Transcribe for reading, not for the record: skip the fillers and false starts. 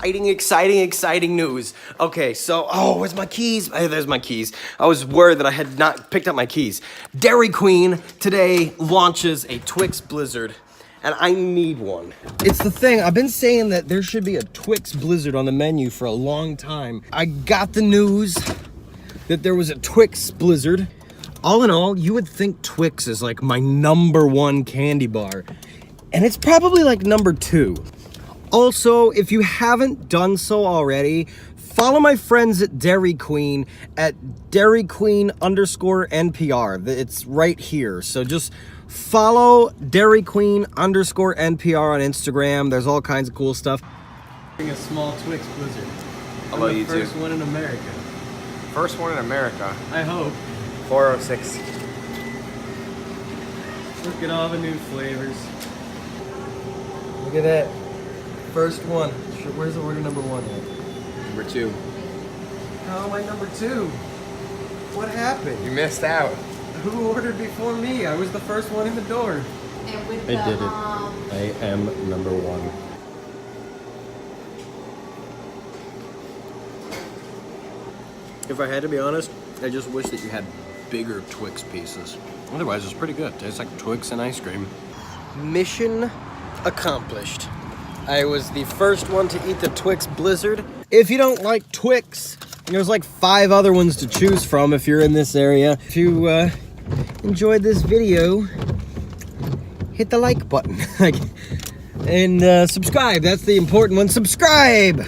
exciting news. Okay, so, oh, where's my keys? Hey, there's my keys. I was worried that I had not picked up my keys. Dairy Queen today launches a Twix Blizzard, and I need one. It's the thing, I've been saying that there should be a Twix Blizzard on the menu for a long time. I got the news that there was a Twix Blizzard. All in all, you would think Twix is like my #1 candy bar, and it's probably like #2. Also, if you haven't done so already, follow my friends at Dairy Queen at DairyQueen_NPR. It's right here. So just follow DairyQueen_NPR on Instagram. There's all kinds of cool stuff. A small Twix Blizzard. How about you First one in America. First one in America. I hope. 406. Look at all the new flavors. Look at that. First one. Where's the order #1 at? Number 2. Oh, my #2. What happened? You missed out. Who ordered before me? I was the first one in the door. And with I did it. I am #1. If I had to be honest, I just wish that you had bigger Twix pieces. Otherwise, it's pretty good. Tastes like Twix and ice cream. Mission accomplished. I was the first one to eat the Twix Blizzard. If you don't like Twix, there's like 5 other ones to choose from if you're in this area. If you enjoyed this video, hit the like button. And subscribe, that's the important one. Subscribe!